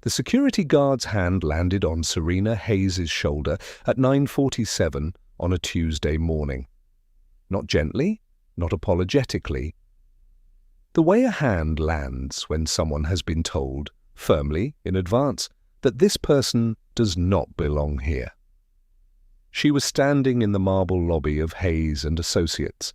The security guard's hand landed on Serena Hayes's shoulder at 9:47 on a Tuesday morning. Not gently, not apologetically. The way a hand lands when someone has been told, firmly in advance, that this person does not belong here. She was standing in the marble lobby of Hayes and Associates,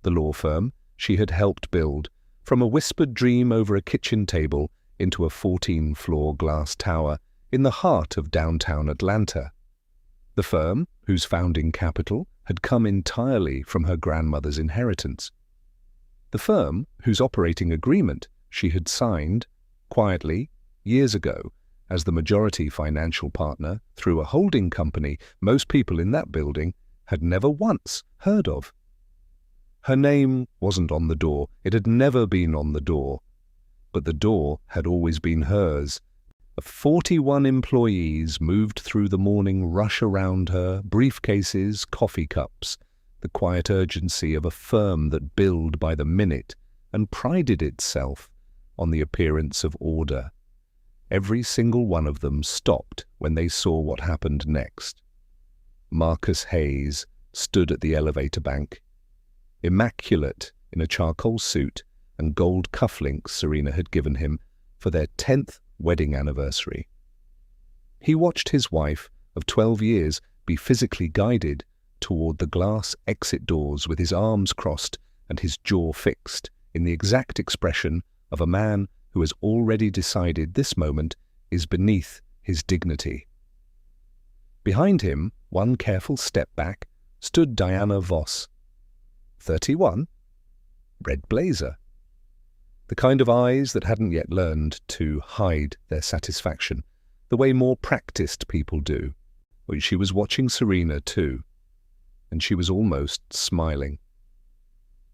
the law firm she had helped build from a whispered dream over a kitchen table into a 14-floor glass tower in the heart of downtown Atlanta. The firm, whose founding capital had come entirely from her grandmother's inheritance. The firm, whose operating agreement she had signed, quietly, years ago, as the majority financial partner through a holding company most people in that building had never once heard of. Her name wasn't on the door. It had never been on the door. But the door had always been hers. 41 employees moved through the morning rush around her, briefcases, coffee cups, the quiet urgency of a firm that billed by the minute and prided itself on the appearance of order. Every single one of them stopped when they saw what happened next. Marcus Hayes stood at the elevator bank, immaculate in a charcoal suit and gold cufflinks Serena had given him for their 10th wedding anniversary. He watched his wife of 12 years be physically guided toward the glass exit doors with his arms crossed and his jaw fixed in the exact expression of a man who has already decided this moment is beneath his dignity. Behind him, one careful step back, stood Diana Voss, 31, red blazer. The kind of eyes that hadn't yet learned to hide their satisfaction, the way more practiced people do. She was watching Serena too, and she was almost smiling.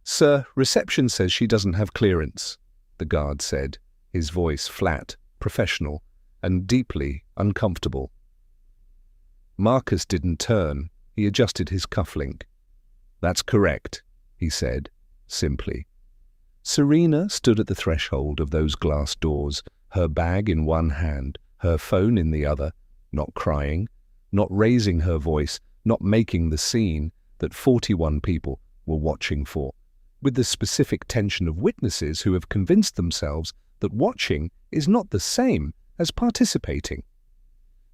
"Sir, reception says she doesn't have clearance," the guard said, his voice flat, professional, and deeply uncomfortable. Marcus didn't turn. He adjusted his cufflink. "That's correct," he said, simply. Serena stood at the threshold of those glass doors, her bag in one hand, her phone in the other, not crying, not raising her voice, not making the scene that 41 people were watching for, with the specific tension of witnesses who have convinced themselves that watching is not the same as participating.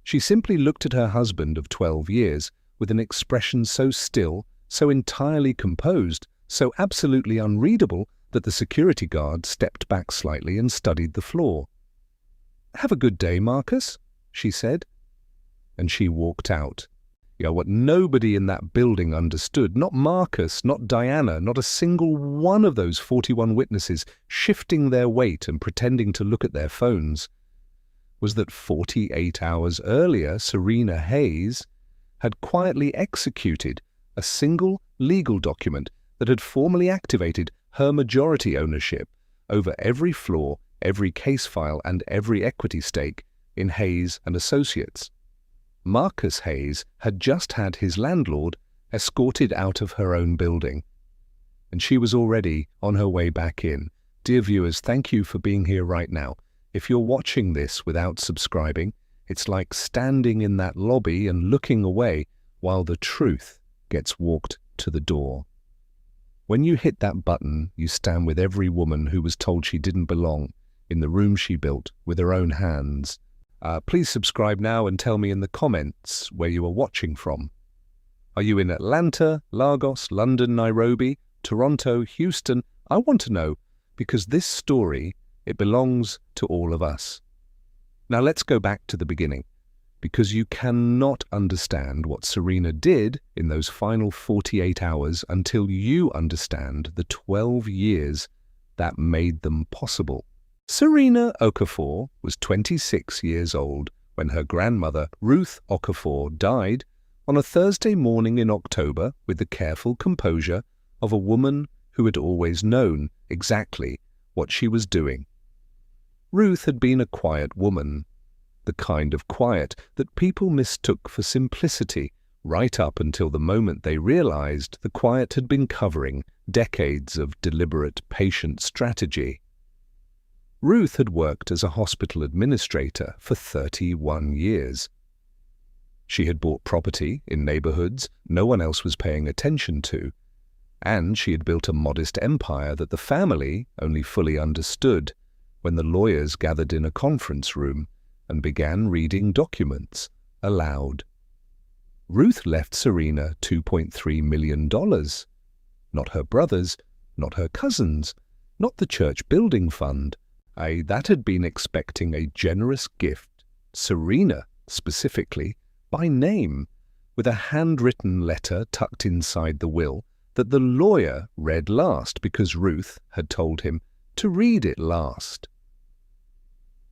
She simply looked at her husband of 12 years with an expression so still, so entirely composed, so absolutely unreadable that the security guard stepped back slightly and studied the floor. "Have a good day, Marcus," she said. And she walked out. What nobody in that building understood, not Marcus, not Diana, not a single one of those 41 witnesses shifting their weight and pretending to look at their phones, was that 48 hours earlier Serena Hayes had quietly executed a single legal document that had formally activated her majority ownership over every floor, every case file, and every equity stake in Hayes and Associates. Marcus Hayes had just had his landlord escorted out of her own building, and she was already on her way back in. Dear viewers, thank you for being here right now. If you're watching this without subscribing, it's like standing in that lobby and looking away while the truth gets walked to the door. When you hit that button, you stand with every woman who was told she didn't belong in the room she built with her own hands. Please subscribe now and tell me in the comments where you are watching from. Are you in Atlanta, Lagos, London, Nairobi, Toronto, Houston? I want to know, because this story, it belongs to all of us. Now let's go back to the beginning, because you cannot understand what Serena did in those final 48 hours until you understand the 12 years that made them possible. Serena Okafor was 26 years old when her grandmother, Ruth Okafor, died on a Thursday morning in October with the careful composure of a woman who had always known exactly what she was doing. Ruth had been a quiet woman, the kind of quiet that people mistook for simplicity right up until the moment they realized the quiet had been covering decades of deliberate, patient strategy. Ruth had worked as a hospital administrator for 31 years. She had bought property in neighborhoods no one else was paying attention to, and she had built a modest empire that the family only fully understood when the lawyers gathered in a conference room and began reading documents aloud. Ruth left Serena $2.3 million. Not her brothers, not her cousins, not the church building fund. That had been expecting a generous gift, Serena specifically, by name, with a handwritten letter tucked inside the will that the lawyer read last because Ruth had told him to read it last.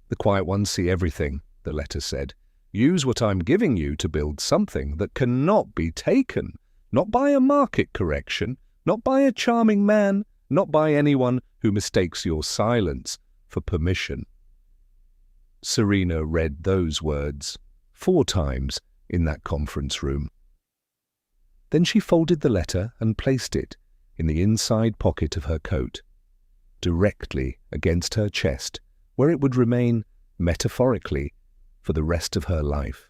"The quiet ones see everything," the letter said. "Use what I'm giving you to build something that cannot be taken, not by a market correction, not by a charming man, not by anyone who mistakes your silence for permission." Serena read those words 4 times in that conference room. Then she folded the letter and placed it in the inside pocket of her coat, directly against her chest, where it would remain, metaphorically, for the rest of her life.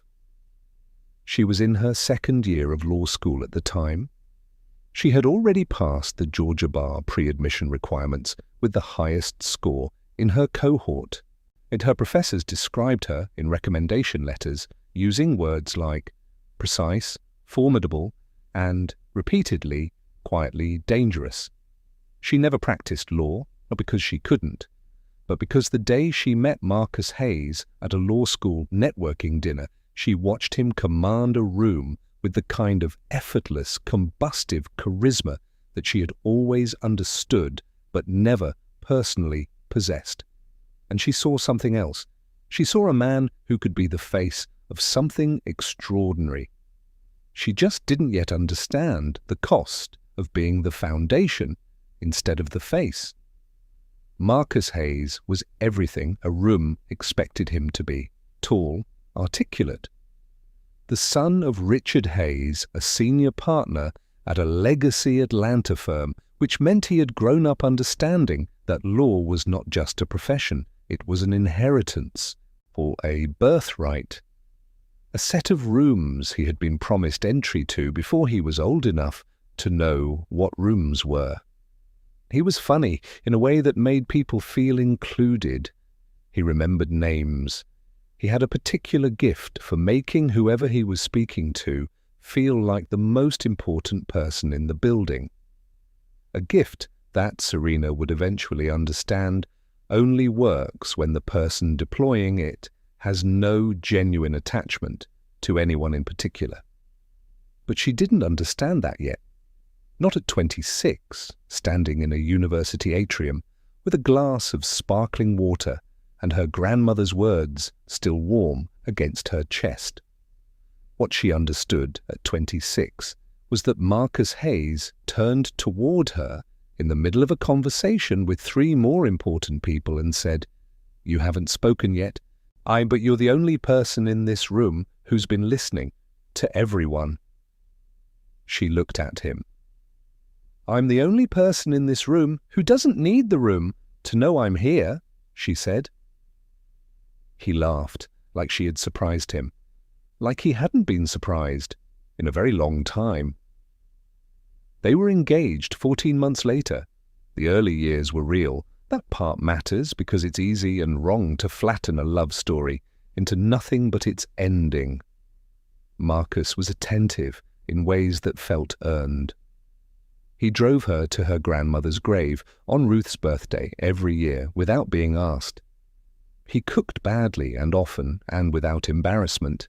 She was in her 2nd year of law school at the time. She had already passed the Georgia Bar pre-admission requirements with the highest score in her cohort, and her professors described her in recommendation letters using words like precise, formidable, and, repeatedly, quietly dangerous. She never practiced law, not because she couldn't, but because the day she met Marcus Hayes at a law school networking dinner, she watched him command a room with the kind of effortless, combustive charisma that she had always understood but never personally possessed. And she saw something else. She saw a man who could be the face of something extraordinary. She just didn't yet understand the cost of being the foundation instead of the face. Marcus Hayes was everything a room expected him to be: tall, articulate. The son of Richard Hayes, a senior partner at a legacy Atlanta firm, which meant he had grown up understanding that law was not just a profession, it was an inheritance, or a birthright. A set of rooms he had been promised entry to before he was old enough to know what rooms were. He was funny in a way that made people feel included. He remembered names. He had a particular gift for making whoever he was speaking to feel like the most important person in the building. A gift that, Serena would eventually understand, only works when the person deploying it has no genuine attachment to anyone in particular. But she didn't understand that yet. Not at 26, standing in a university atrium with a glass of sparkling water and her grandmother's words still warm against her chest. What she understood at 26 was that Marcus Hayes turned toward her in the middle of a conversation with 3 more important people and said, "You haven't spoken yet. But you're the only person in this room who's been listening to everyone." She looked at him. "I'm the only person in this room who doesn't need the room to know I'm here," she said. He laughed, like she had surprised him, like he hadn't been surprised in a very long time. They were engaged 14 months later. The early years were real. That part matters because it's easy and wrong to flatten a love story into nothing but its ending. Marcus was attentive in ways that felt earned. He drove her to her grandmother's grave on Ruth's birthday every year without being asked. He cooked badly and often and without embarrassment.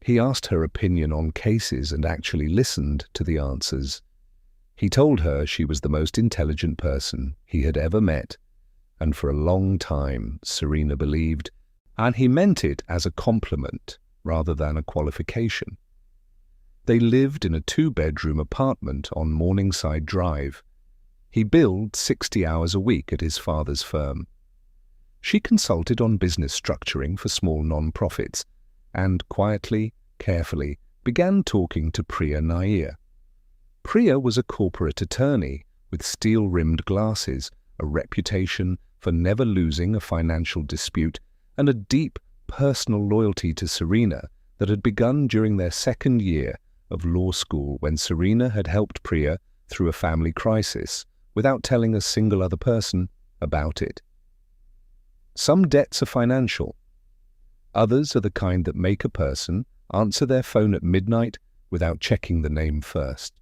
He asked her opinion on cases and actually listened to the answers. He told her she was the most intelligent person he had ever met, and for a long time, Serena believed, and he meant it as a compliment rather than a qualification. They lived in a 2-bedroom apartment on Morningside Drive. He billed 60 hours a week at his father's firm. She consulted on business structuring for small non-profits and quietly, carefully, began talking to Priya Nair. Priya was a corporate attorney with steel-rimmed glasses, a reputation for never losing a financial dispute, and a deep personal loyalty to Serena that had begun during their second year of law school, when Serena had helped Priya through a family crisis without telling a single other person about it. Some debts are financial. Others are the kind that make a person answer their phone at midnight without checking the name first.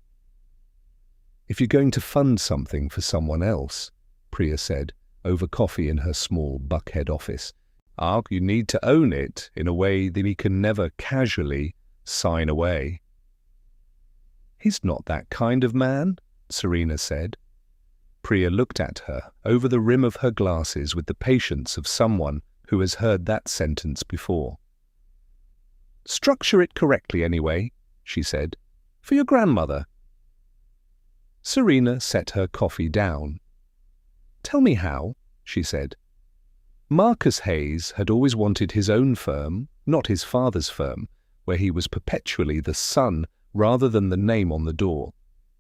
"If you're going to fund something for someone else," Priya said, over coffee in her small Buckhead office, "you need to own it in a way that he can never casually sign away." "He's not that kind of man," Serena said. Priya looked at her over the rim of her glasses with the patience of someone who has heard that sentence before. "Structure it correctly anyway," she said, "for your grandmother." Serena set her coffee down. "Tell me how," she said. Marcus Hayes had always wanted his own firm, not his father's firm, where he was perpetually the son rather than the name on the door.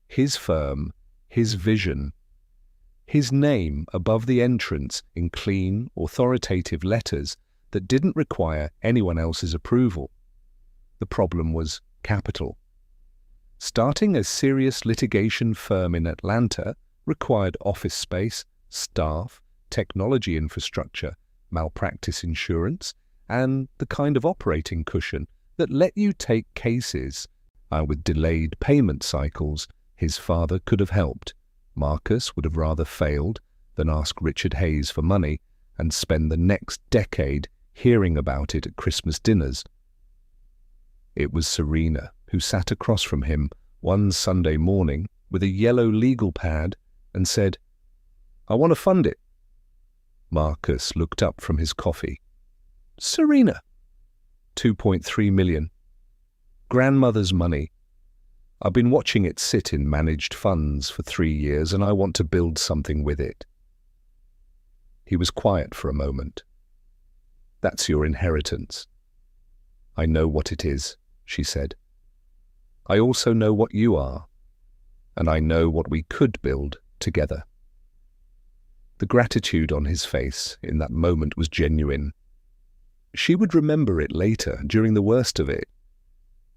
His firm, his vision. His name above the entrance in clean, authoritative letters that didn't require anyone else's approval. The problem was capital. Starting a serious litigation firm in Atlanta required office space, staff, technology infrastructure, malpractice insurance, and the kind of operating cushion that let you take cases with delayed payment cycles. His father could have helped. Marcus would have rather failed than ask Richard Hayes for money and spend the next decade hearing about it at Christmas dinners. It was Serena who sat across from him one Sunday morning with a yellow legal pad and said, "I want to fund it." Marcus looked up from his coffee. "Serena." 2.3 million. Grandmother's money. I've been watching it sit in managed funds for 3 years, and I want to build something with it. He was quiet for a moment. "That's your inheritance." "I know what it is," she said. "I also know what you are, and I know what we could build together." The gratitude on his face in that moment was genuine. She would remember it later, during the worst of it,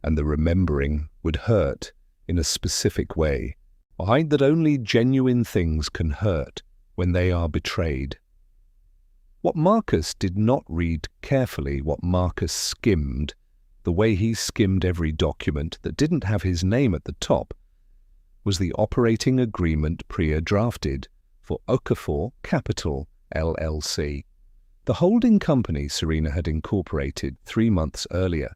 and the remembering would hurt in a specific way, that only genuine things can hurt when they are betrayed. What Marcus did not read carefully, what Marcus skimmed, the way he skimmed every document that didn't have his name at the top, was the operating agreement Priya drafted for Okafor Capital, LLC, the holding company Serena had incorporated 3 months earlier.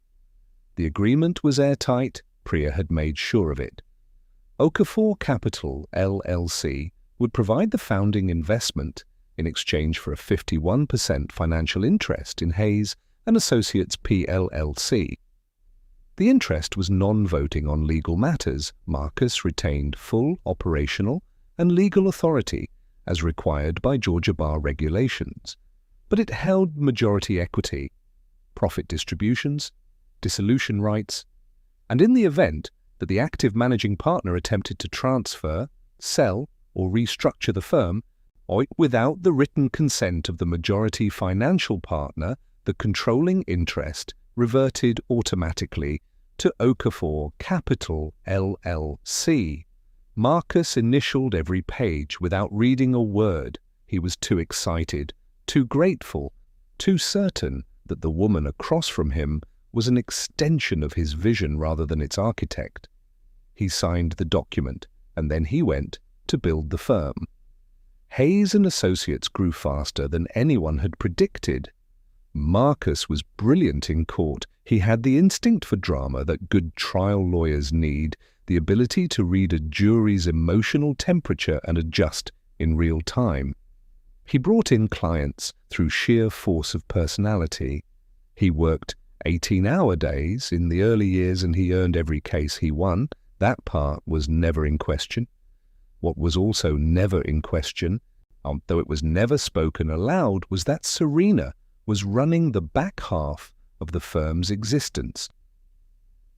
The agreement was airtight. Priya had made sure of it. Okafor Capital, LLC, would provide the founding investment in exchange for a 51% financial interest in Hayes and Associates PLLC. The interest was non-voting on legal matters. Marcus retained full operational and legal authority as required by Georgia Bar regulations, but it held majority equity, profit distributions, dissolution rights, and in the event that the active managing partner attempted to transfer, sell, or restructure the firm, without the written consent of the majority financial partner, the controlling interest reverted automatically to Okafor Capital, LLC. Marcus initialed every page without reading a word. He was too excited, too grateful, too certain that the woman across from him was an extension of his vision rather than its architect. He signed the document, and then he went to build the firm. Hayes and Associates grew faster than anyone had predicted. Marcus was brilliant in court. He had the instinct for drama that good trial lawyers need, the ability to read a jury's emotional temperature and adjust in real time. He brought in clients through sheer force of personality. He worked 18-hour days in the early years, and he earned every case he won. That part was never in question. What was also never in question, though it was never spoken aloud, was that Serena was running the back half of the firm's existence.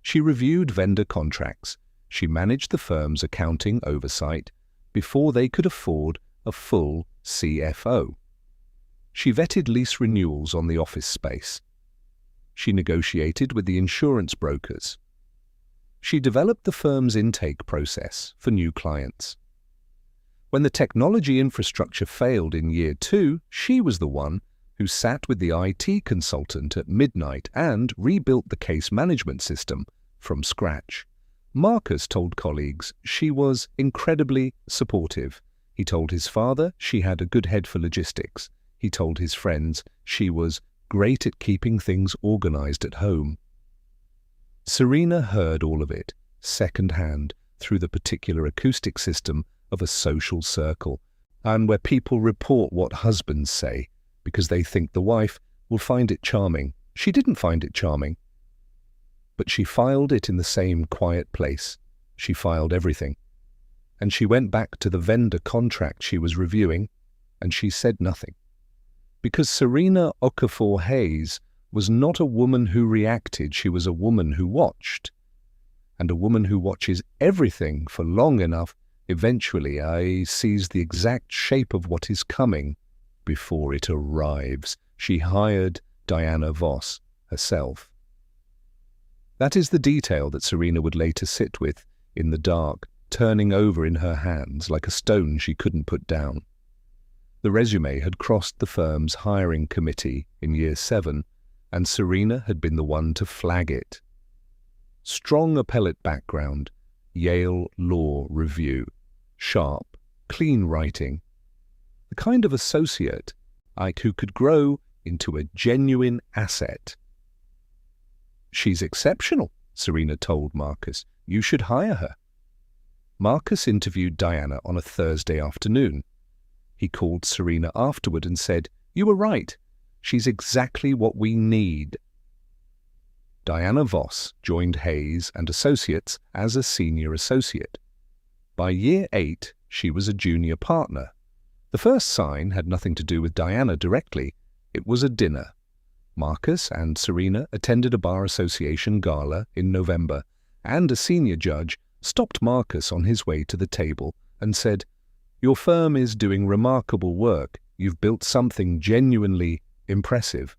She reviewed vendor contracts. She managed the firm's accounting oversight before they could afford a full CFO. She vetted lease renewals on the office space. She negotiated with the insurance brokers. She developed the firm's intake process for new clients. When the technology infrastructure failed in year 2, she was the one who sat with the IT consultant at midnight and rebuilt the case management system from scratch. Marcus told colleagues she was incredibly supportive. He told his father she had a good head for logistics. He told his friends she was great at keeping things organized at home. Serena heard all of it, second-hand, through the particular acoustic system of a social circle, and where people report what husbands say, because they think the wife will find it charming. She didn't find it charming. But she filed it in the same quiet place. She filed everything. And she went back to the vendor contract she was reviewing, and she said nothing. Because Serena Okafor Hayes was not a woman who reacted, she was a woman who watched. And a woman who watches everything for long enough eventually sees the exact shape of what is coming before it arrives. She hired Diana Voss herself. That is the detail that Serena would later sit with in the dark, turning over in her hands like a stone she couldn't put down. The resume had crossed the firm's hiring committee in year 7, and Serena had been the one to flag it. Strong appellate background, Yale Law Review, sharp, clean writing. The kind of associate who could grow into a genuine asset. "She's exceptional," Serena told Marcus. "You should hire her." Marcus interviewed Diana on a Thursday afternoon. He called Serena afterward and said, "You were right. She's exactly what we need." Diana Voss joined Hayes and Associates as a senior associate. By year 8, she was a junior partner. The first sign had nothing to do with Diana directly. It was a dinner. Marcus and Serena attended a bar association gala in November, and a senior judge stopped Marcus on his way to the table and said, "Your firm is doing remarkable work. You've built something genuinely impressive."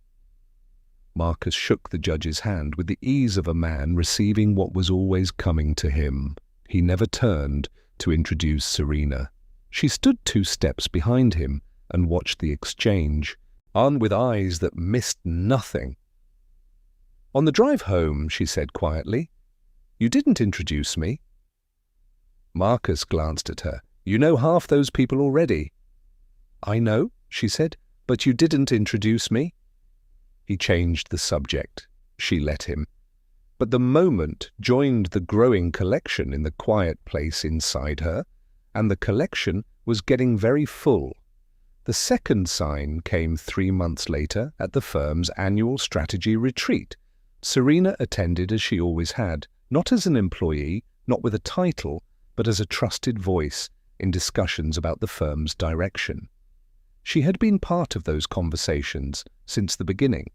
Marcus shook the judge's hand with the ease of a man receiving what was always coming to him. He never turned to introduce Serena. She stood 2 steps behind him and watched the exchange, on with eyes that missed nothing. "On the drive home," she said quietly, "you didn't introduce me." Marcus glanced at her. "You know half those people already." "I know," she said, "but you didn't introduce me." He changed the subject. She let him. But the moment joined the growing collection in the quiet place inside her, and the collection was getting very full. The second sign came 3 months later at the firm's annual strategy retreat. Serena attended as she always had, not as an employee, not with a title, but as a trusted voice in discussions about the firm's direction. She had been part of those conversations since the beginning.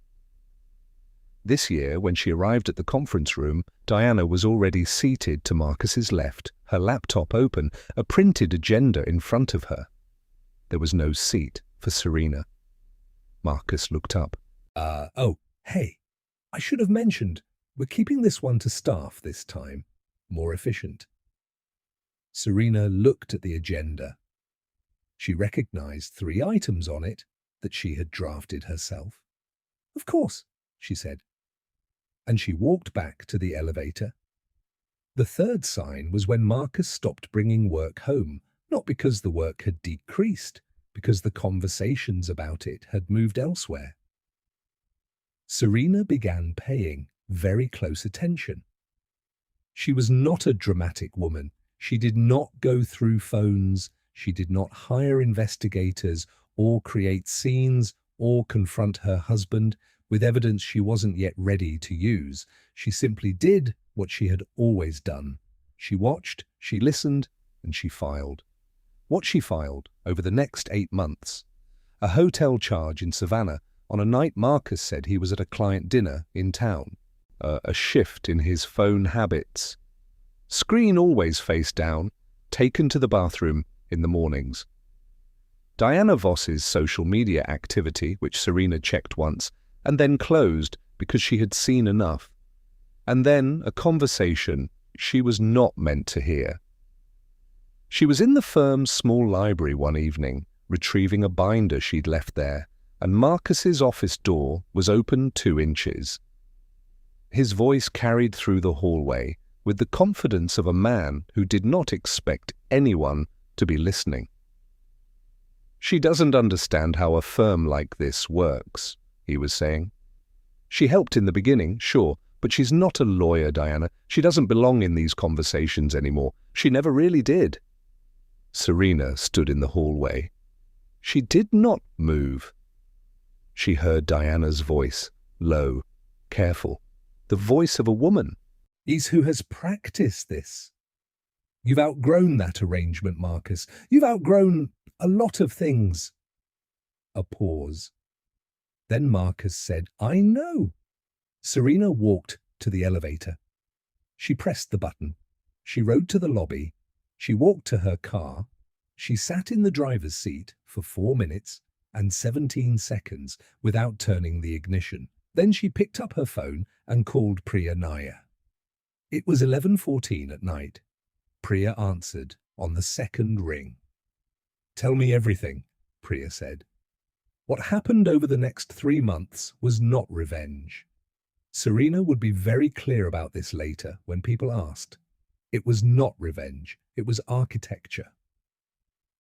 This year, when she arrived at the conference room, Diana was already seated to Marcus's left, her laptop open, a printed agenda in front of her. There was no seat for Serena. Marcus looked up. Hey, I should have mentioned, we're keeping this one to staff this time. More efficient." Serena looked at the agenda. She recognized 3 items on it that she had drafted herself. "Of course," she said. And she walked back to the elevator. The third sign was when Marcus stopped bringing work home, not because the work had decreased, because the conversations about it had moved elsewhere. Serena began paying very close attention. She was not a dramatic woman. She did not go through phones. She did not hire investigators or create scenes or confront her husband with evidence she wasn't yet ready to use. She simply did what she had always done. She watched, she listened, and she filed. What she filed over the next 8 months. A hotel charge in Savannah on a night Marcus said he was at a client dinner in town. A shift in his phone habits. Screen always face down, taken to the bathroom in the mornings. Diana Voss's social media activity, which Serena checked once, and then closed because she had seen enough. And then a conversation she was not meant to hear. She was in the firm's small library one evening, retrieving a binder she'd left there, and Marcus's office door was open 2 inches. His voice carried through the hallway with the confidence of a man who did not expect anyone to be listening. "She doesn't understand how a firm like this works," he was saying. "She helped in the beginning, sure, but she's not a lawyer, Diana. She doesn't belong in these conversations anymore. She never really did." Serena stood in the hallway. She did not move. She heard Diana's voice, low, careful, the voice of a woman. "Is who has practiced this. You've outgrown that arrangement, Marcus. You've outgrown a lot of things." A pause. Then Marcus said, "I know." Serena walked to the elevator. She pressed the button. She rode to the lobby. She walked to her car. She sat in the driver's seat for 4 minutes and 17 seconds without turning the ignition. Then she picked up her phone and called Priya Nair. It was 11:14 at night. Priya answered on the second ring. "Tell me everything," Priya said. What happened over the next 3 months was not revenge. Serena would be very clear about this later when people asked. It was not revenge, it was architecture.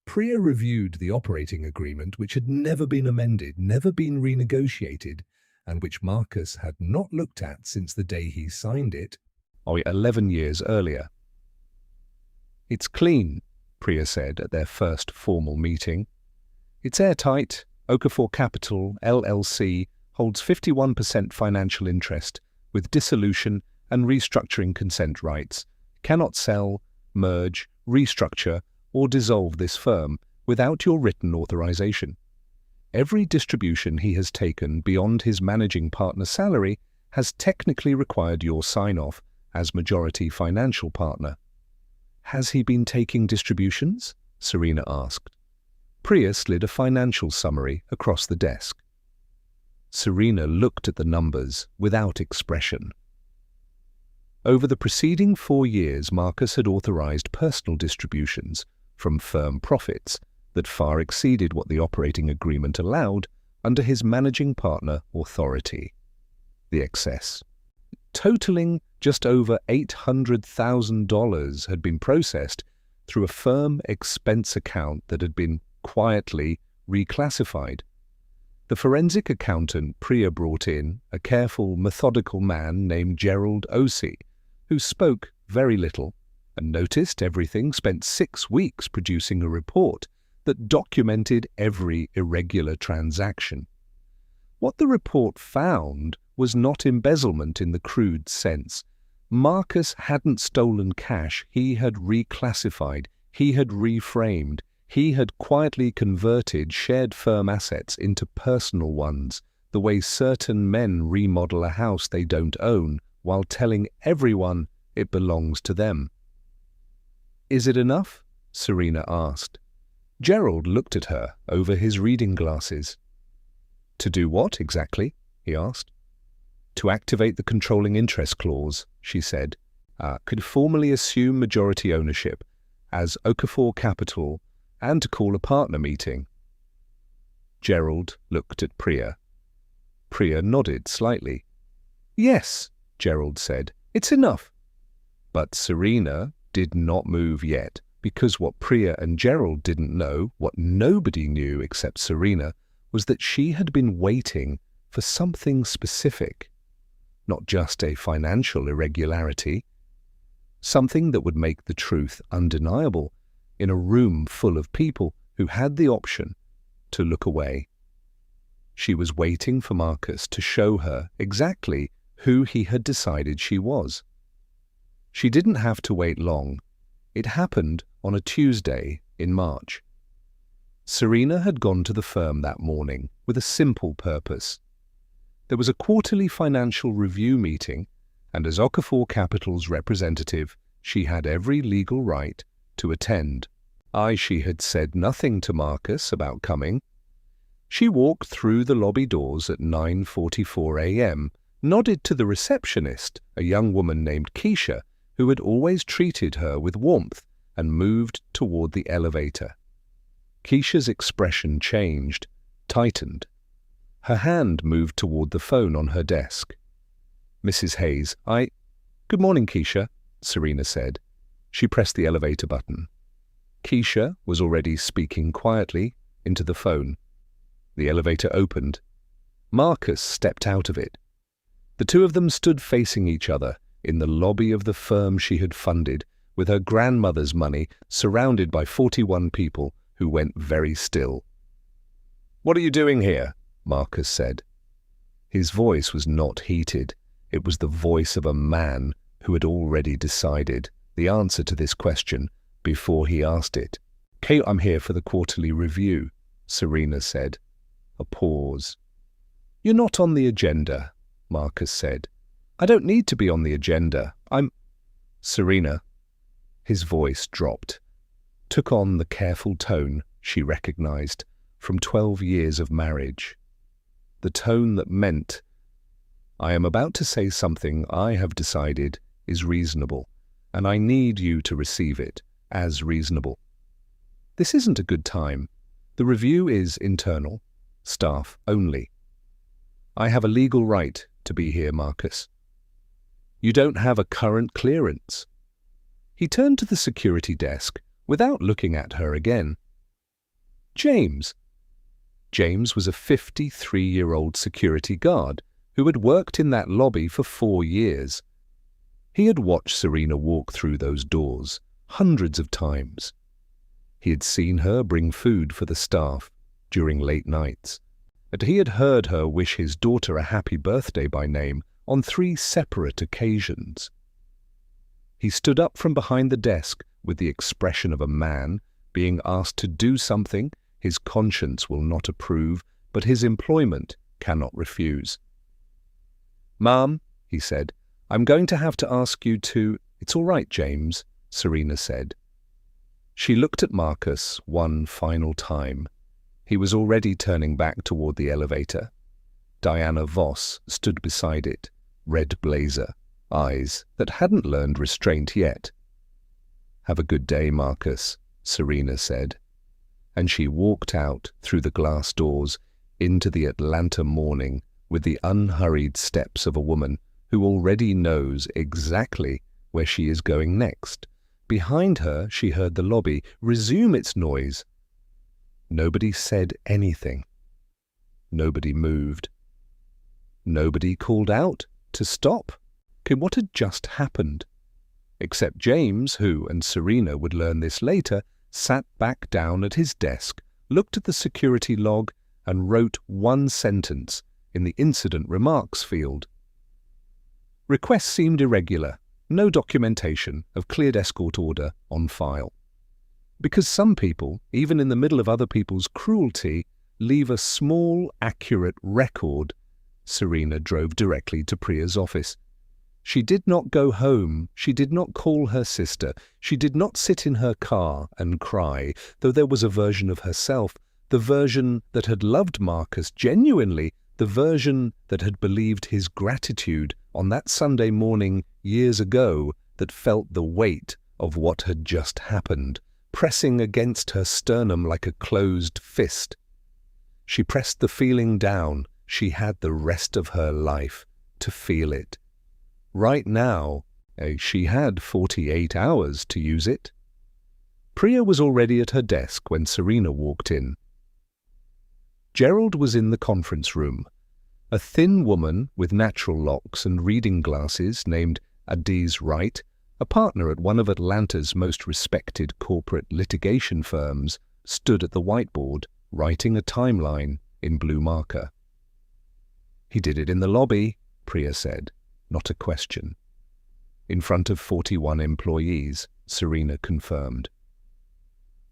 Priya reviewed the operating agreement, which had never been amended, never been renegotiated, and which Marcus had not looked at since the day he signed it, 11 years earlier. "It's clean," Priya said at their first formal meeting. "It's airtight. Okafor Capital, LLC, holds 51% financial interest with dissolution and restructuring consent rights, cannot sell, merge, restructure, or dissolve this firm without your written authorization. Every distribution he has taken beyond his managing partner salary has technically required your sign-off as majority financial partner." "Has he been taking distributions?" Serena asked. Priya slid a financial summary across the desk. Serena looked at the numbers without expression. Over the preceding 4 years, Marcus had authorized personal distributions from firm profits that far exceeded what the operating agreement allowed under his managing partner authority. The excess, totaling just over $800,000, had been processed through a firm expense account that had been quietly reclassified. The forensic accountant Priya brought in, a careful, methodical man named Gerald Osei, who spoke very little and noticed everything, spent 6 weeks producing a report that documented every irregular transaction. What the report found was not embezzlement in the crude sense. Marcus hadn't stolen cash, he had reclassified, he had reframed, he had quietly converted shared firm assets into personal ones, the way certain men remodel a house they don't own while telling everyone it belongs to them. "Is it enough?" Serena asked. Gerald looked at her over his reading glasses. "To do what, exactly?" he asked. "To activate the controlling interest clause," she said. "Could formally assume majority ownership as Okafor Capital and to call a partner meeting." Gerald looked at Priya. Priya nodded slightly. "Yes," Gerald said, "it's enough." But Serena did not move yet, because what Priya and Gerald didn't know, what nobody knew except Serena, was that she had been waiting for something specific. Not just a financial irregularity, something that would make the truth undeniable in a room full of people who had the option to look away. She was waiting for Marcus to show her exactly who he had decided she was. She didn't have to wait long. It happened on a Tuesday in March. Serena had gone to the firm that morning with a simple purpose. There was a quarterly financial review meeting, and as Okafor Capital's representative, she had every legal right to attend. She had said nothing to Marcus about coming. She walked through the lobby doors at 9:44 a.m., nodded to the receptionist, a young woman named Keisha, who had always treated her with warmth, and moved toward the elevator. Keisha's expression changed, tightened. Her hand moved toward the phone on her desk. Mrs. Hayes, Good morning, Keisha, Serena said. She pressed the elevator button. Keisha was already speaking quietly into the phone. The elevator opened. Marcus stepped out of it. The two of them stood facing each other in the lobby of the firm she had funded with her grandmother's money, surrounded by 41 people who went very still. "What are you doing here?" Marcus said. His voice was not heated. It was the voice of a man who had already decided the answer to this question before he asked it. "I'm here for the quarterly review," Serena said. A pause. "You're not on the agenda," Marcus said. "I don't need to be on the agenda. Serena." His voice dropped, took on the careful tone she recognized from 12 years of marriage. The tone that meant, "I am about to say something I have decided is reasonable, and I need you to receive it as reasonable. This isn't a good time. The review is internal, staff only. I have a legal right to be here, Marcus. You don't have a current clearance." He turned to the security desk without looking at her again. James. James was a 53-year-old security guard who had worked in that lobby for 4 years. He had watched Serena walk through those doors hundreds of times. He had seen her bring food for the staff during late nights, and he had heard her wish his daughter a happy birthday by name on 3 separate occasions. He stood up from behind the desk with the expression of a man being asked to do something his conscience will not approve, but his employment cannot refuse. "Ma'am," he said, "I'm going to have to ask you to—" "It's all right, James," Serena said. She looked at Marcus one final time. He was already turning back toward the elevator. Diana Voss stood beside it, red blazer, eyes that hadn't learned restraint yet. "Have a good day, Marcus," Serena said. And she walked out through the glass doors into the Atlanta morning with the unhurried steps of a woman who already knows exactly where she is going next. Behind her, she heard the lobby resume its noise. Nobody said anything. Nobody moved. Nobody called out to stop. What had just happened? Except James, who, and Serena would learn this later, sat back down at his desk, looked at the security log, and wrote one sentence in the incident remarks field. Request seemed irregular. No documentation of cleared escort order on file. Because some people, even in the middle of other people's cruelty, leave a small, accurate record, Serena drove directly to Priya's office. She did not go home. She did not call her sister. She did not sit in her car and cry, though there was a version of herself, the version that had loved Marcus genuinely, the version that had believed his gratitude on that Sunday morning years ago, that felt the weight of what had just happened, pressing against her sternum like a closed fist. She pressed the feeling down. She had the rest of her life to feel it. Right now, she had 48 hours to use it. Priya was already at her desk when Serena walked in. Gerald was in the conference room. A thin woman with natural locks and reading glasses named Adiz Wright, a partner at one of Atlanta's most respected corporate litigation firms, stood at the whiteboard, writing a timeline in blue marker. "He did it in the lobby," Priya said. Not a question. "In front of 41 employees," Serena confirmed.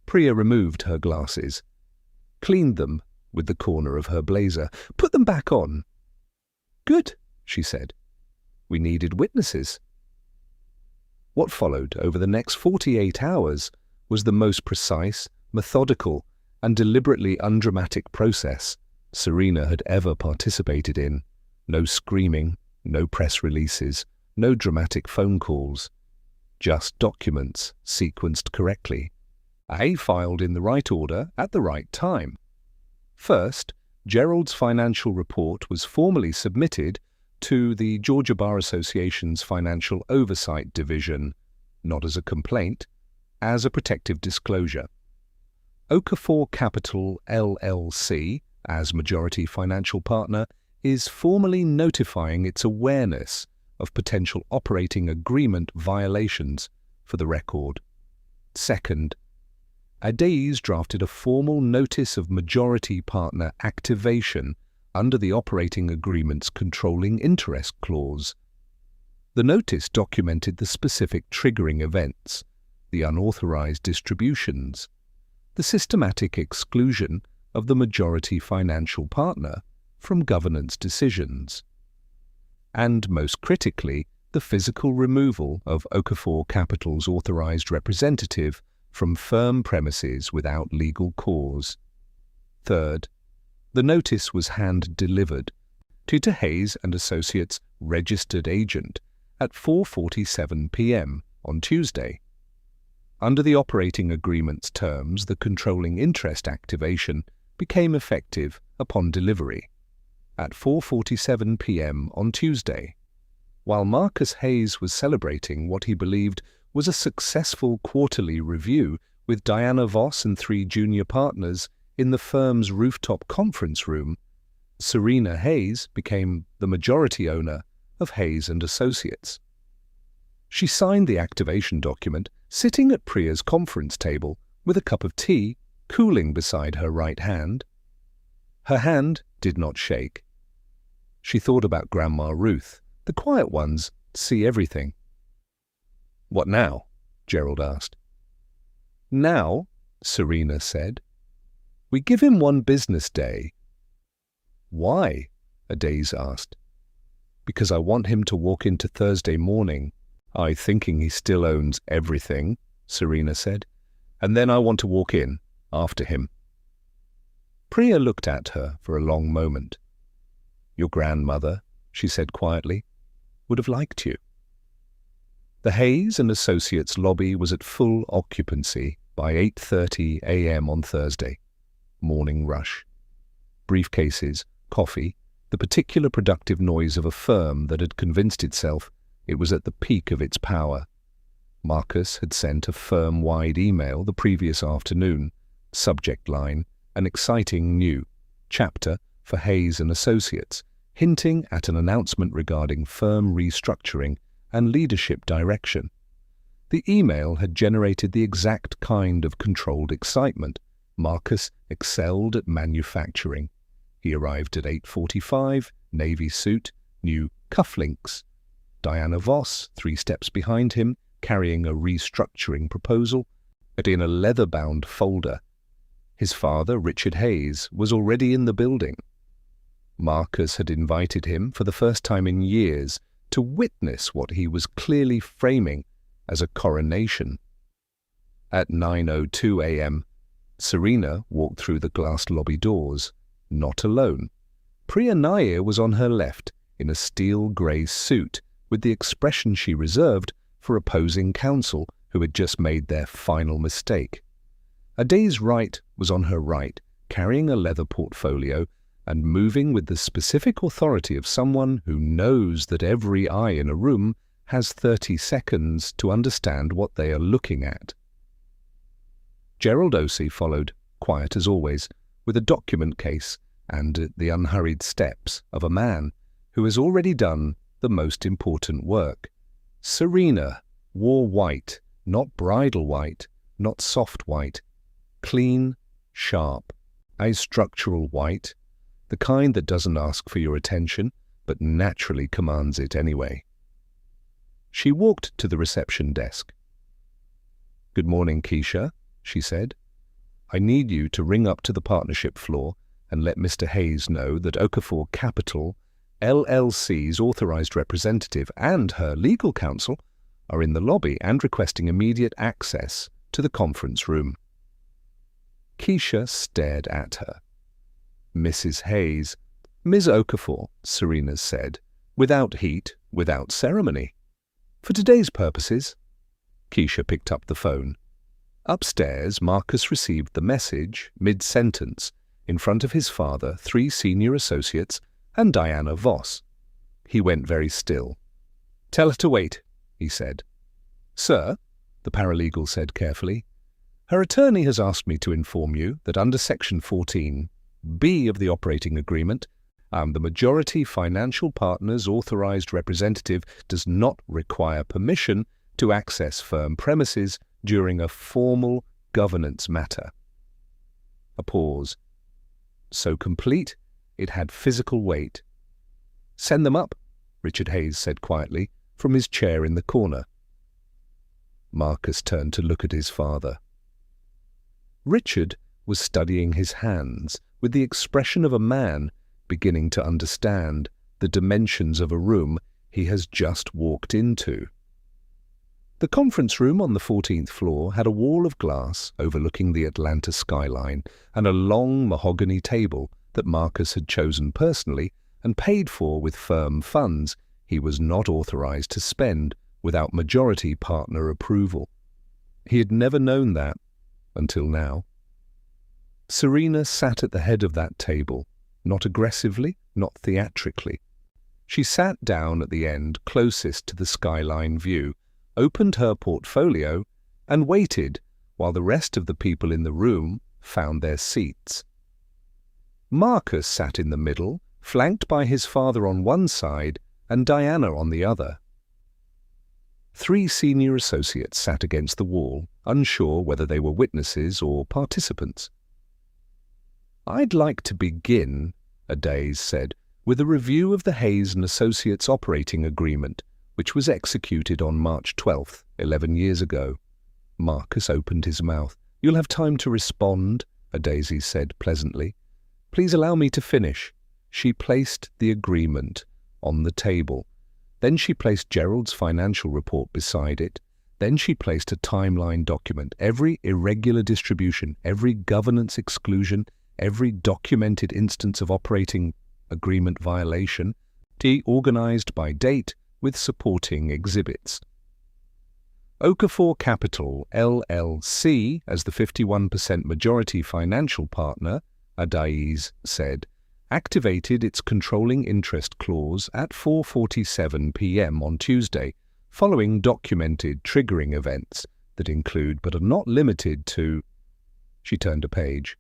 Priya removed her glasses, cleaned them with the corner of her blazer, put them back on. "Good," she said. "We needed witnesses." What followed over the next 48 hours was the most precise, methodical, and deliberately undramatic process Serena had ever participated in. No screaming, no press releases, no dramatic phone calls. Just documents sequenced correctly. Filed in the right order at the right time. First, Gerald's financial report was formally submitted to the Georgia Bar Association's Financial Oversight Division, not as a complaint, as a protective disclosure. Okafor Capital LLC, as majority financial partner, is formally notifying its awareness of potential operating agreement violations for the record. Second, Adaiz drafted a formal notice of majority partner activation under the operating agreement's controlling interest clause. The notice documented the specific triggering events, the unauthorized distributions, the systematic exclusion of the majority financial partner from governance decisions, and most critically, the physical removal of Okafor Capital's authorized representative from firm premises without legal cause. Third, the notice was hand-delivered to Hayes and Associates' registered agent at 4:47 p.m. on Tuesday. Under the operating agreement's terms, the controlling interest activation became effective upon delivery at 4:47 p.m. on Tuesday. While Marcus Hayes was celebrating what he believed was a successful quarterly review with Diana Voss and 3 junior partners in the firm's rooftop conference room, Serena Hayes became the majority owner of Hayes and Associates. She signed the activation document sitting at Priya's conference table with a cup of tea cooling beside her right hand. Her hand did not shake. She thought about Grandma Ruth. The quiet ones see everything. "What now?" Gerald asked. "Now," Serena said, "we give him 1 business day." "Why?" Adaiz asked. "Because I want him to walk into Thursday morning, thinking he still owns everything," Serena said, "and then I want to walk in after him." Priya looked at her for a long moment. "Your grandmother," she said quietly, "would have liked you." The Hayes and Associates lobby was at full occupancy by 8:30 a.m. on Thursday. Morning rush. Briefcases, coffee, the particular productive noise of a firm that had convinced itself it was at the peak of its power. Marcus had sent a firm-wide email the previous afternoon, subject line, an exciting new chapter for Hayes and Associates, hinting at an announcement regarding firm restructuring and leadership direction. The email had generated the exact kind of controlled excitement. Marcus excelled at manufacturing. He arrived at 8:45, navy suit, new cufflinks. Diana Voss, 3 steps behind him, carrying a restructuring proposal, and in a leather-bound folder. His father, Richard Hayes, was already in the building. Marcus had invited him for the first time in years to witness what he was clearly framing as a coronation. At 9:02 a.m., Serena walked through the glass lobby doors, not alone. Priya Nair was on her left in a steel grey suit with the expression she reserved for opposing counsel who had just made their final mistake. Adai's right was on her right, carrying a leather portfolio and moving with the specific authority of someone who knows that every eye in a room has 30 seconds to understand what they are looking at. Gerald Osei followed, quiet as always, with a document case and the unhurried steps of a man who has already done the most important work. Serena wore white, not bridal white, not soft white, clean, sharp, a structural white, the kind that doesn't ask for your attention, but naturally commands it anyway. She walked to the reception desk. "Good morning, Keisha," she said. "I need you to ring up to the partnership floor and let Mr. Hayes know that Okafor Capital LLC's authorized representative and her legal counsel are in the lobby and requesting immediate access to the conference room. Keisha stared at her. "Mrs. Hayes." "Ms. Okafor," Serena said, without heat, without ceremony. "For today's purposes." Keisha picked up the phone. Upstairs, Marcus received the message, mid-sentence, in front of his father, 3 senior associates, and Diana Voss. He went very still. "Tell her to wait," he said. "Sir," the paralegal said carefully, "her attorney has asked me to inform you that under Section 14(b) of the operating agreement, the majority financial partner's authorized representative does not require permission to access firm premises during a formal governance matter." A pause. So complete, it had physical weight. "Send them up," Richard Hayes said quietly, from his chair in the corner. Marcus turned to look at his father. Richard was studying his hands with the expression of a man beginning to understand the dimensions of a room he has just walked into. The conference room on the 14th floor had a wall of glass overlooking the Atlanta skyline and a long mahogany table that Marcus had chosen personally and paid for with firm funds he was not authorized to spend without majority partner approval. He had never known that until now. Serena sat at the head of that table, not aggressively, not theatrically. She sat down at the end closest to the skyline view, opened her portfolio, and waited while the rest of the people in the room found their seats. Marcus sat in the middle, flanked by his father on one side and Diana on the other. 3 senior associates sat against the wall, unsure whether they were witnesses or participants. "I'd like to begin," Adaze said, "with a review of the Hayes and Associates operating agreement, which was executed on March 12th, 11 years ago." Marcus opened his mouth. "You'll have time to respond," Adaze said pleasantly. "Please allow me to finish." She placed the agreement on the table. Then she placed Gerald's financial report beside it. Then she placed a timeline document, every irregular distribution, every governance exclusion, every documented instance of operating agreement violation, organized by date with supporting exhibits. Okafor Capital, LLC, as the 51% majority financial partner, Adaze said, activated its controlling interest clause at 4:47 p.m. on Tuesday, following documented triggering events that include but are not limited to— She turned a page.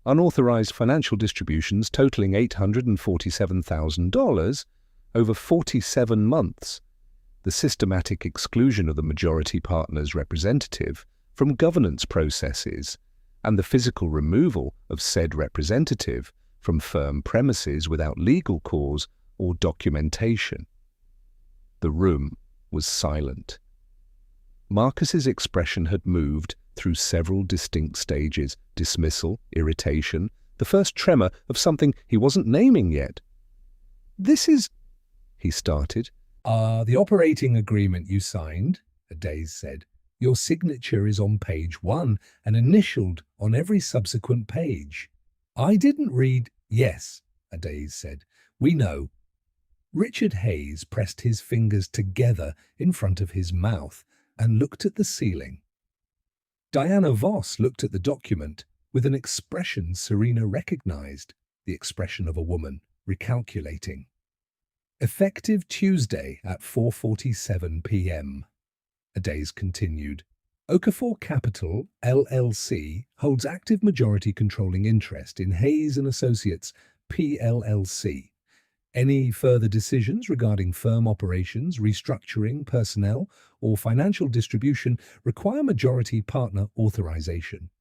Unauthorized financial distributions totaling $847,000 over 47 months, the systematic exclusion of the majority partner's representative from governance processes, and the physical removal of said representative from firm premises without legal cause or documentation. The room was silent. Marcus's expression had moved through several distinct stages: dismissal, irritation, the first tremor of something he wasn't naming yet. "This is—" he started. "The operating agreement you signed," Adaze said. "Your signature is on page 1 and initialed on every subsequent page." "I didn't read—" "Yes," Adaze said. "We know." Richard Hayes pressed his fingers together in front of his mouth and looked at the ceiling. Diana Voss looked at the document with an expression Serena recognized, the expression of a woman recalculating. "Effective Tuesday at 4:47 p.m., Adaze continued. "Okafor Capital, LLC, holds active majority controlling interest in Hayes and Associates, PLLC. Any further decisions regarding firm operations, restructuring, personnel, or financial distribution require majority partner authorization."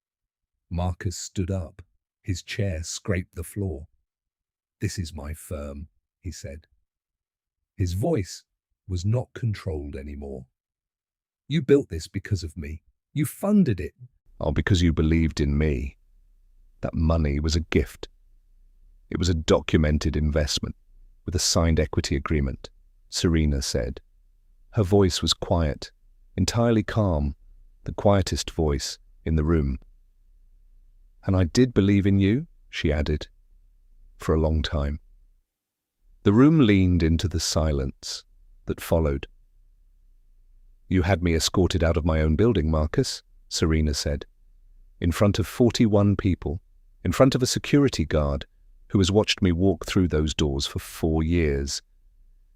Marcus stood up. His chair scraped the floor. "This is my firm," he said. His voice was not controlled anymore. "You built this because of me. You funded it." "Oh, because you believed in me. That money was a gift. It was a documented investment with a signed equity agreement," Serena said. Her voice was quiet, entirely calm, the quietest voice in the room. "And I did believe in you," she added, "for a long time." The room leaned into the silence that followed. "You had me escorted out of my own building, Marcus," Serena said, "in front of 41 people, in front of a security guard who has watched me walk through those doors for 4 years,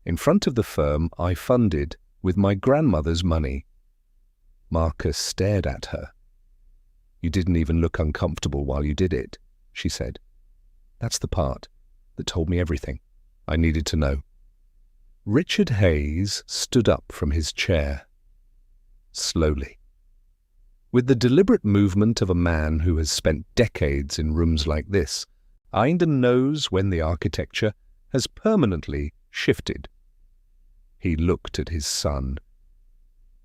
in front of the firm I funded with my grandmother's money." Marcus stared at her. "You didn't even look uncomfortable while you did it," she said. "That's the part that told me everything I needed to know." Richard Hayes stood up from his chair, slowly. With the deliberate movement of a man who has spent decades in rooms like this, eyed and knows when the architecture has permanently shifted. He looked at his son.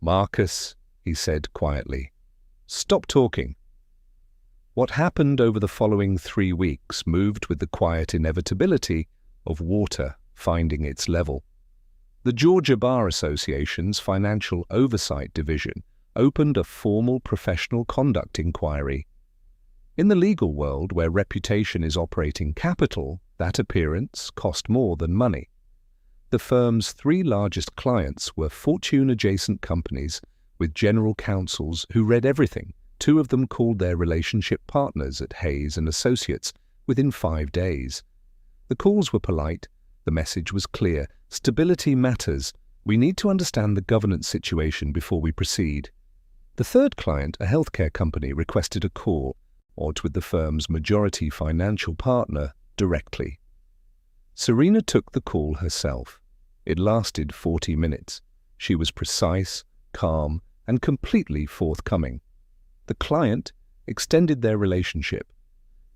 "Marcus," he said quietly, "stop talking." What happened over the following 3 weeks moved with the quiet inevitability of water finding its level. The Georgia Bar Association's Financial Oversight Division opened a formal professional conduct inquiry. In the legal world, where reputation is operating capital, that appearance cost more than money. The firm's 3 largest clients were fortune-adjacent companies with general counsels who read everything. 2 of them called their relationship partners at Hayes & Associates within 5 days. The calls were polite. The message was clear. Stability matters. We need to understand the governance situation before we proceed. The 3rd client, a healthcare company, requested a call, or with the firm's majority financial partner, directly. Serena took the call herself. It lasted 40 minutes. She was precise, calm, and completely forthcoming. The client extended their relationship.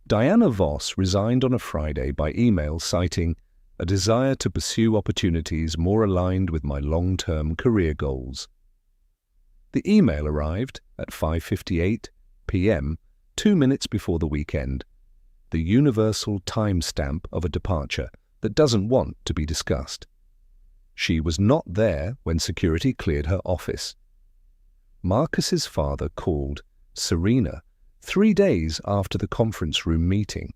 Diana Voss resigned on a Friday by email citing a desire to pursue opportunities more aligned with my long-term career goals. The email arrived at 5:58 p.m., 2 minutes before the weekend, the universal timestamp of a departure that doesn't want to be discussed. She was not there when security cleared her office. Marcus's father called Serena 3 days after the conference room meeting.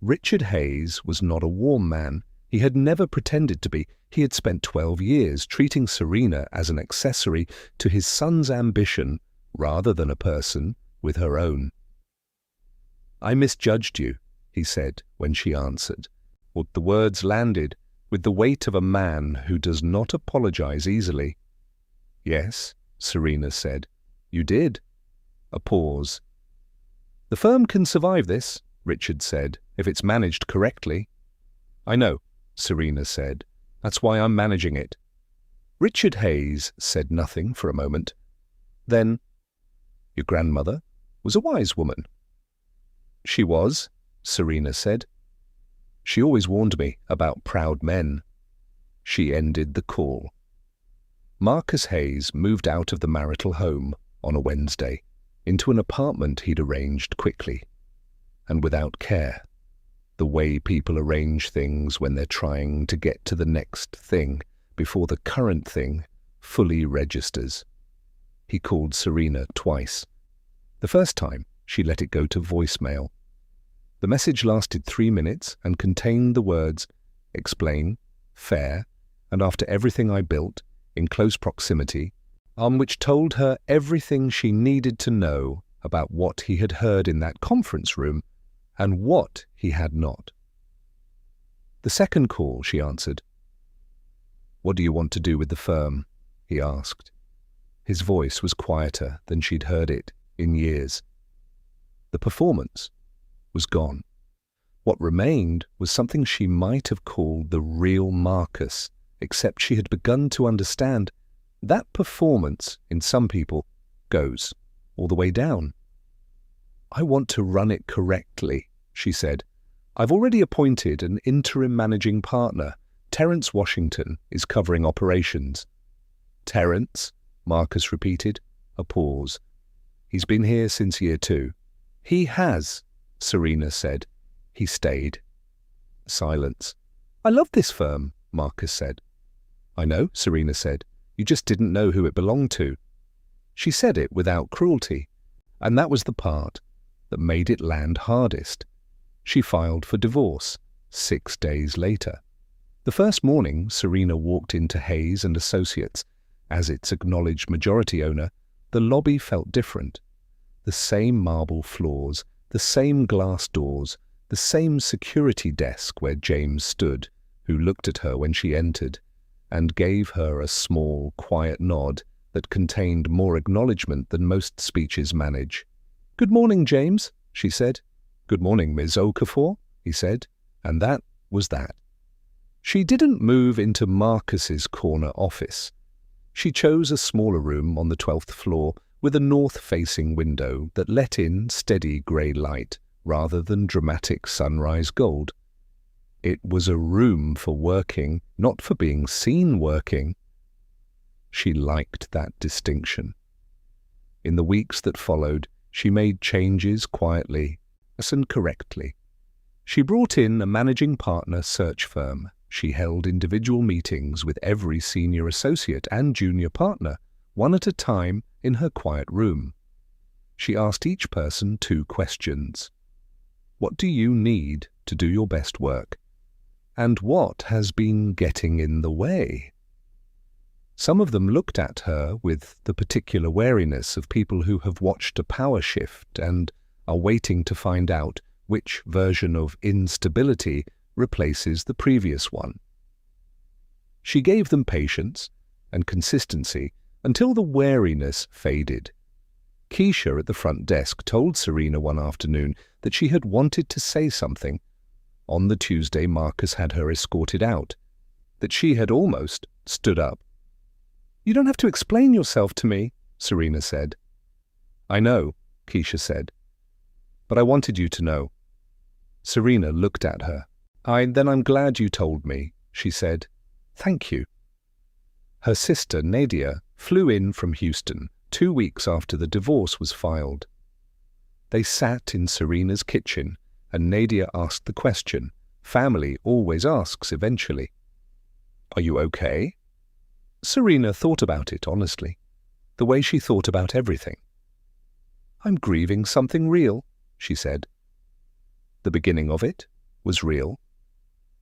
Richard Hayes was not a warm man. He had never pretended to be. He had spent 12 years treating Serena as an accessory to his son's ambition rather than a person with her own. "I misjudged you," he said when she answered. But the words landed with the weight of a man who does not apologize easily. "Yes," Serena said, "you did." A pause. "The firm can survive this," Richard said, "if it's managed correctly." "I know," Serena said. "That's why I'm managing it." Richard Hayes said nothing for a moment. Then, "Your grandmother was a wise woman." "She was," Serena said. "She always warned me about proud men." She ended the call. Marcus Hayes moved out of the marital home on a Wednesday into an apartment he'd arranged quickly and without care, the way people arrange things when they're trying to get to the next thing before the current thing fully registers. He called Serena twice. The first time, she let it go to voicemail. The message lasted 3 minutes and contained the words, "Explain, fair, and after everything I built, in close proximity," which told her everything she needed to know about what he had heard in that conference room and what he had not. The second call, she answered. "What do you want to do with the firm?" he asked. His voice was quieter than she'd heard it in years. The performance was gone. What remained was something she might have called the real Marcus, except she had begun to understand that performance, in some people, goes all the way down. "I want to run it correctly," she said. "I've already appointed an interim managing partner. Terence Washington is covering operations." "Terence?" Marcus repeated. A pause. "He's been here since year 2. "He has," Serena said. He stayed. Silence. "I love this firm," Marcus said. "I know," Serena said. "You just didn't know who it belonged to." She said it without cruelty, and that was the part that made it land hardest. She filed for divorce 6 days later. The first morning Serena walked into Hayes and Associates as its acknowledged majority owner, the lobby felt different. The same marble floors, the same glass doors, the same security desk where James stood, who looked at her when she entered, and gave her a small, quiet nod that contained more acknowledgement than most speeches manage. "Good morning, James," she said. "Good morning, Ms. Okafor," he said, and that was that. She didn't move into Marcus's corner office. She chose a smaller room on the 12th floor with a north-facing window that let in steady grey light rather than dramatic sunrise gold. It was a room for working, not for being seen working. She liked that distinction. In the weeks that followed, she made changes quietly and correctly. She brought in a managing partner search firm. She held individual meetings with every senior associate and junior partner, one at a time in her quiet room. She asked each person 2 questions. What do you need to do your best work? And what has been getting in the way? Some of them looked at her with the particular wariness of people who have watched a power shift and are waiting to find out which version of instability replaces the previous one. She gave them patience and consistency until the wariness faded. Keisha at the front desk told Serena one afternoon that she had wanted to say something. On the Tuesday, Marcus had her escorted out, that she had almost stood up. "You don't have to explain yourself to me," Serena said. "I know," Keisha said, "but I wanted you to know." Serena looked at her. Then I'm glad you told me," she said. "Thank you." Her sister, Nadia, flew in from Houston 2 weeks after the divorce was filed. They sat in Serena's kitchen, and Nadia asked the question family always asks eventually. "Are you okay?" Serena thought about it honestly, the way she thought about everything. "I'm grieving something real," she said. The beginning of it was real.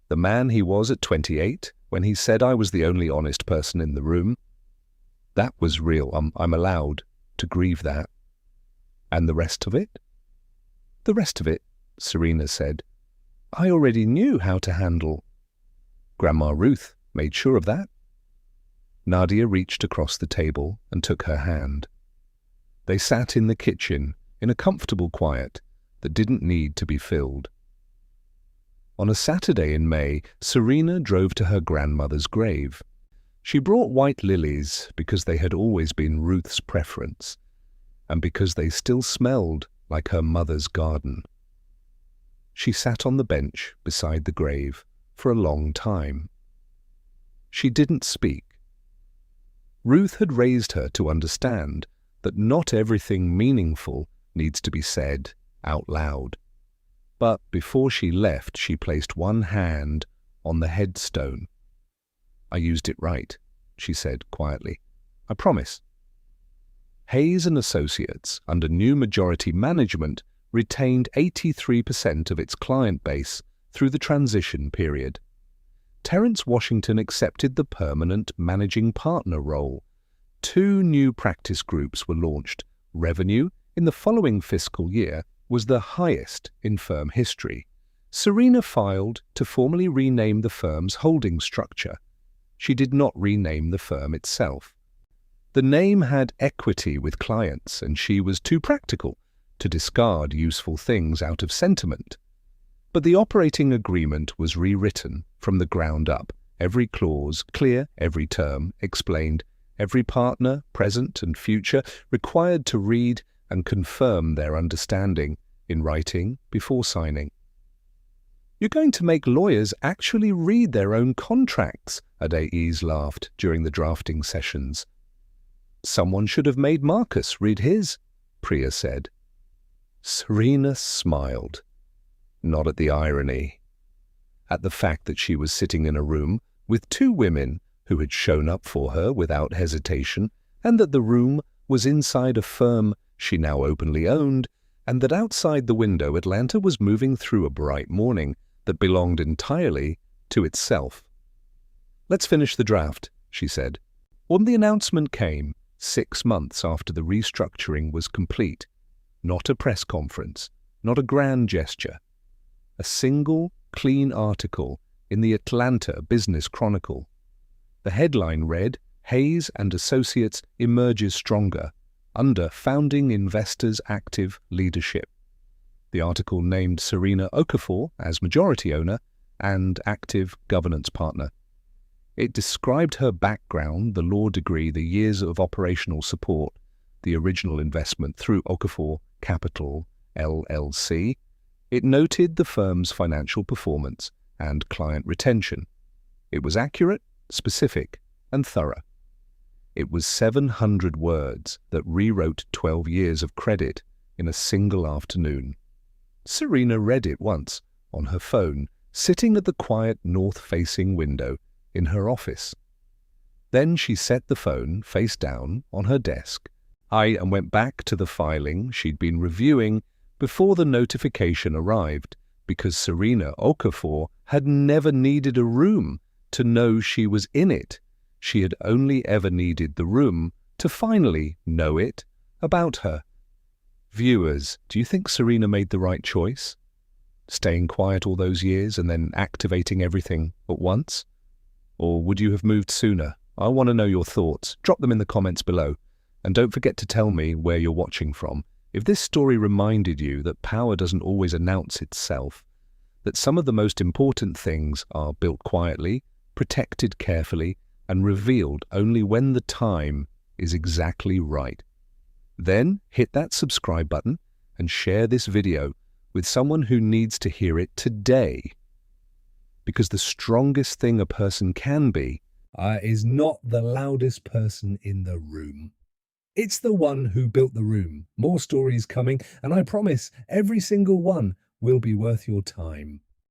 The man he was at 28, when he said I was the only honest person in the room, that was real. I'm allowed to grieve that. And the rest of it? The rest of it, Serena said, I already knew how to handle. Grandma Ruth made sure of that. Nadia reached across the table and took her hand. They sat in the kitchen in a comfortable quiet that didn't need to be filled. On a Saturday in May, Serena drove to her grandmother's grave. She brought white lilies because they had always been Ruth's preference, and because they still smelled like her mother's garden. She sat on the bench beside the grave for a long time. She didn't speak. Ruth had raised her to understand that not everything meaningful needs to be said out loud. But before she left, she placed one hand on the headstone. I used it right, she said quietly. I promise. Hayes and Associates, under new majority management, retained 83% of its client base through the transition period. Terence Washington accepted the permanent managing partner role. 2 new practice groups were launched. Revenue in the following fiscal year was the highest in firm history. Serena filed to formally rename the firm's holding structure. She did not rename the firm itself. The name had equity with clients, and she was too practical to discard useful things out of sentiment. But the operating agreement was rewritten from the ground up. Every clause clear, every term explained, every partner, present and future, required to read and confirm their understanding in writing before signing. You're going to make lawyers actually read their own contracts, Adaise laughed during the drafting sessions. Someone should have made Marcus read his, Priya said. Serena smiled, not at the irony, at the fact that she was sitting in a room with 2 women who had shown up for her without hesitation, and that the room was inside a firm she now openly owned, and that outside the window Atlanta was moving through a bright morning that belonged entirely to itself. "Let's finish the draft," she said. When the announcement came, 6 months after the restructuring was complete, not a press conference, not a grand gesture, a single, clean article in the Atlanta Business Chronicle. The headline read, "Hayes and Associates emerges stronger under founding investors' active leadership." The article named Serena Okafor as majority owner and active governance partner. It described her background, the law degree, the years of operational support, the original investment through Okafor Capital, LLC. It noted the firm's financial performance and client retention. It was accurate, specific, and thorough. It was 700 words that rewrote 12 years of credit in a single afternoon. Serena read it once, on her phone, sitting at the quiet north-facing window in her office. Then she set the phone face down on her desk and went back to the filing she'd been reviewing before the notification arrived, because Serena Okafor had never needed a room to know she was in it. She had only ever needed the room to finally know it about her. Viewers, do you think Serena made the right choice? Staying quiet all those years and then activating everything at once? Or would you have moved sooner? I want to know your thoughts. Drop them in the comments below. And don't forget to tell me where you're watching from. If this story reminded you that power doesn't always announce itself, that some of the most important things are built quietly, protected carefully, and revealed only when the time is exactly right, then hit that subscribe button and share this video with someone who needs to hear it today. Because the strongest thing a person can be is not the loudest person in the room. It's the one who built the room. More stories coming, and I promise every single one will be worth your time.